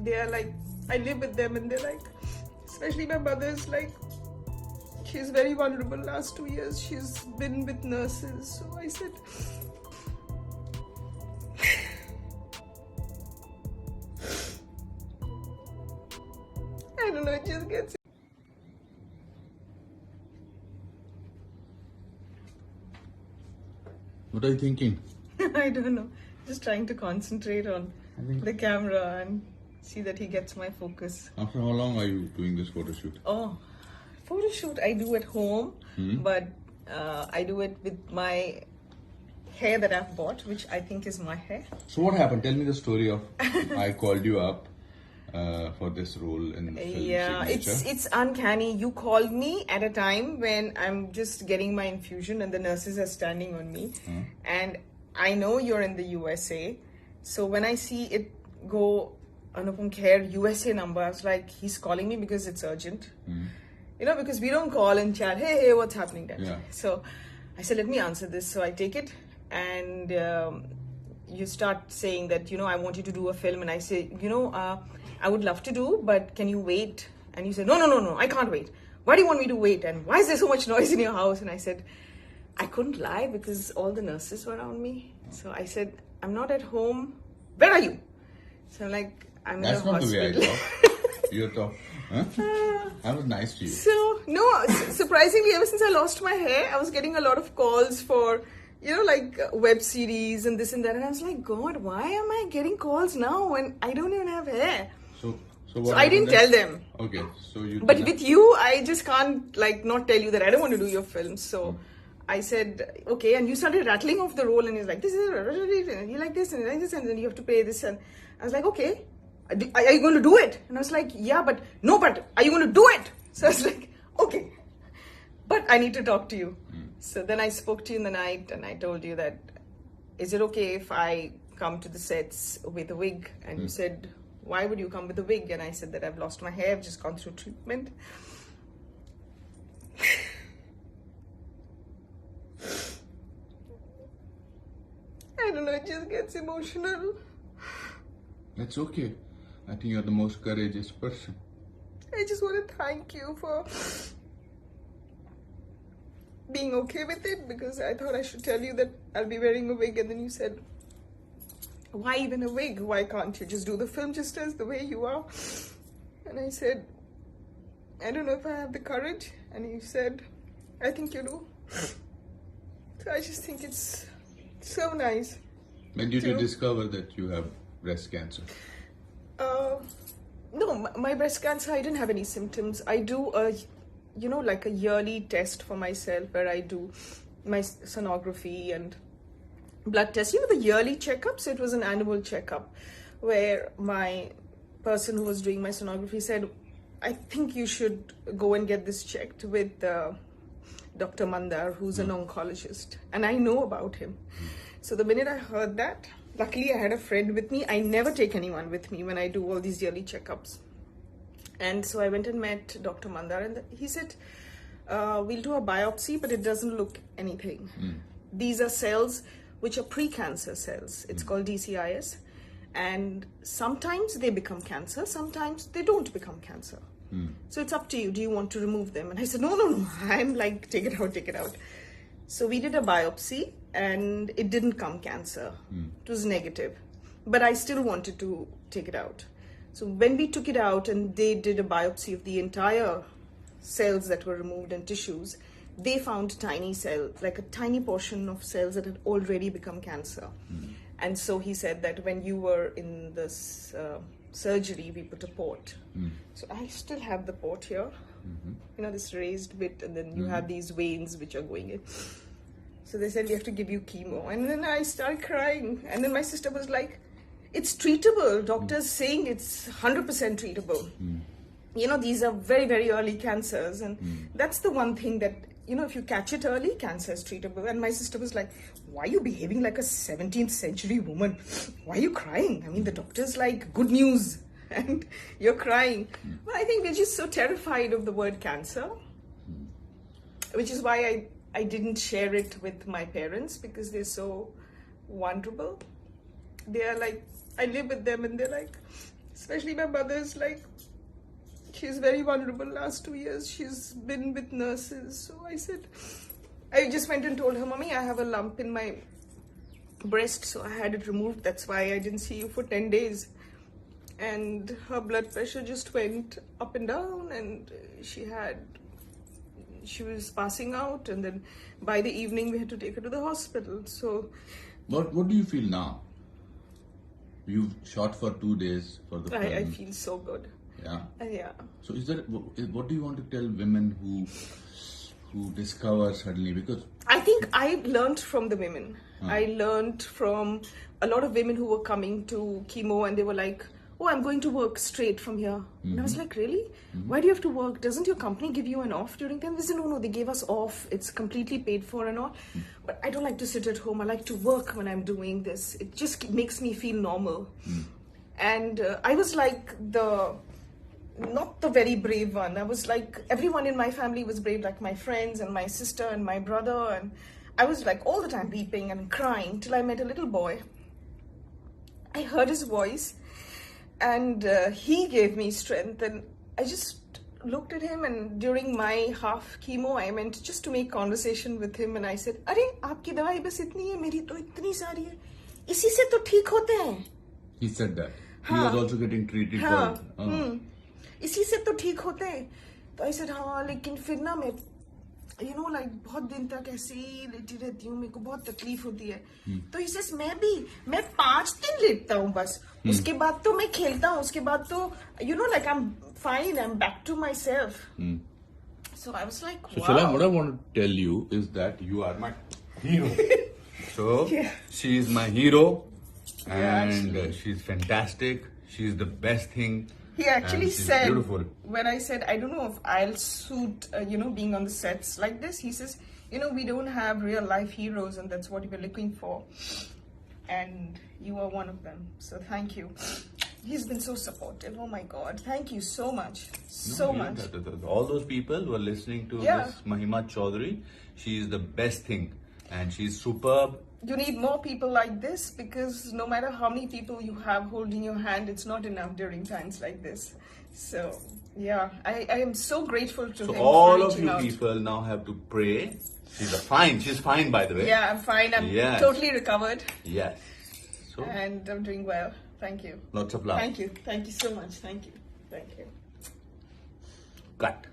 they are like, I live with them and they're like, especially my mother's like, she's very vulnerable. Last 2 years she's been with nurses. So I said, I don't know, it just gets. What are you thinking? I don't know. Just trying to concentrate on the camera and see that he gets my focus. After how long are you doing this photo shoot? Oh, photo shoot I do at home, but I do it with my hair that I've bought, which I think is my hair. So what happened? Tell me the story of I called you up for this role in the film Yeah, Signature. it's uncanny. You called me at a time when I'm just getting my infusion and the nurses are standing on me. And I know you're in the USA. So when I see it go Anupam Kher USA number, I was like, he's calling me because it's urgent. You know, because we don't call and chat, hey, what's happening there? Yeah. So I said, let me answer this. So I take it and you start saying that, you know, I want you to do a film. And I say, you know, I would love to do, but can you wait? And you said, no, I can't wait. Why do you want me to wait? And why is there so much noise in your house? And I said, I couldn't lie because all the nurses were around me. So I said, I'm not at home. Where are you? So I'm like, I'm That's in the not hospital. the way I talk. You talk. Huh? I was nice to you. So, no, surprisingly, ever since I lost my hair, I was getting a lot of calls for, you know, like web series and this and that. And I was like, God, why am I getting calls now when I don't even have hair? So So I didn't tell them. Okay, so you. But with you, I just can't like not tell you that I don't want to do your film. So I said, okay. And you started rattling off the role and he's like, this is, and you like this and you like this and then you have to pay this. And I was like, okay. Are you going to do it? And I was like, yeah, but are you going to do it? So I was like, okay, but I need to talk to you. So then I spoke to you in the night and I told you that, is it okay if I come to the sets with a wig? And you said, why would you come with a wig? And I said that I've lost my hair, I've just gone through treatment. I don't know, it just gets emotional. That's okay. I think you're the most courageous person. I just want to thank you for being okay with it because I thought I should tell you that I'll be wearing a wig and then you said, why even a wig? Why can't you just do the film just as the way you are? And I said, I don't know if I have the courage. And you said, I think you do. So I just think it's so nice. When did you discover that you have breast cancer? No, my breast cancer, I didn't have any symptoms. I do like a yearly test for myself where I do my sonography and blood tests. You know, the yearly checkups, it was an annual checkup where my person who was doing my sonography said, I think you should go and get this checked with Dr. Mandar, who's an oncologist. And I know about him. So the minute I heard that, luckily I had a friend with me. I never take anyone with me when I do all these yearly checkups. And so I went and met Dr. Mandar and he said, we'll do a biopsy, but it doesn't look anything. These are cells which are pre-cancer cells. It's called DCIS. And sometimes they become cancer, sometimes they don't become cancer. So it's up to you. Do you want to remove them? And I said, no. I'm like, take it out. So we did a biopsy and it didn't come cancer. It was negative. But I still wanted to take it out. So when we took it out and they did a biopsy of the entire cells that were removed and tissues, they found tiny cell, like a tiny portion of cells that had already become cancer. And so he said that when you were in this surgery, we put a port. So I still have the port here, you know, this raised bit, and then you have these veins which are going in. So they said, we have to give you chemo. And then I started crying. And then my sister was like, it's treatable. Doctors saying it's 100% treatable. You know, these are very, very early cancers. And that's the one thing that, you know, if you catch it early, cancer is treatable. And my sister was like, why are you behaving like a 17th century woman? Why are you crying? I mean, the doctor's like, good news. And you're crying. Well, I think we're just so terrified of the word cancer, which is why I didn't share it with my parents because they're so vulnerable. They are like, I live with them and they're like, Especially my mother's like, she's very vulnerable last 2 years. She's been with nurses. So I said, I just went and told her, Mommy, I have a lump in my breast, so I had it removed. That's why I didn't see you for 10 days. And her blood pressure just went up and down, and she was passing out, and then by the evening we had to take her to the hospital. So What do you feel now? You've shot for 2 days for the film. I feel so good. Yeah. Yeah. So what do you want to tell women who discover suddenly, because I think I learned from the women. I learned from a lot of women who were coming to chemo, and they were like, oh, I'm going to work straight from here. And I was like, really? Why do you have to work? Doesn't your company give you an off during time? They said, no, they gave us off. It's completely paid for and all. But I don't like to sit at home. I like to work when I'm doing this. It just makes me feel normal. And I was like not the very brave one. I was like, everyone in my family was brave, like my friends and my sister and my brother. And I was like all the time weeping and crying till I met a little boy. I heard his voice, and he gave me strength. And I just looked at him, and during my half chemo, I went just to make conversation with him, and I said, "Arey, आपकी दवाई बस इतनी है, मेरी तो इतनी सारी है. इसी से तो ठीक होते हैं." he said that he was also getting treated for इसी से तो ठीक होते हैं. तो I said, हाँ, लेकिन फिर ना मैं like बहुत दिन तक ऐसे ही लेटी रहती हूँ, मेरे को बहुत तकलीफ होती है. तो he says, मैं 5 दिन लेटता हूँ बस. उसके बाद तो मैं खेलता हूँ. उसके बाद तो like I'm fine, I'm back to myself. So I was like, So wow. Shalam, what I want to tell you is that you are my hero. So she is my hero, and she's fantastic. She's the best thing. He actually and she's said, beautiful. when I said, I don't know if I'll suit, being on the sets like this, he says, we don't have real life heroes, and that's what we're looking for. And you are one of them. So thank you. He's been so supportive. Oh my God. Thank you so much. So much. All those people who are listening to this Mahima Chaudhary, she is the best thing, and she's superb. You need more people like this, because no matter how many people you have holding your hand, it's not enough during times like this. So, yeah, I am so grateful to him. So all for of reaching you out. people now have to pray. She's fine by the way. Yeah, I'm fine. I'm totally recovered. Yes. So And I'm doing well. Thank you. lots of love. Thank you. Thank you so much. Thank you. Thank you. Cut.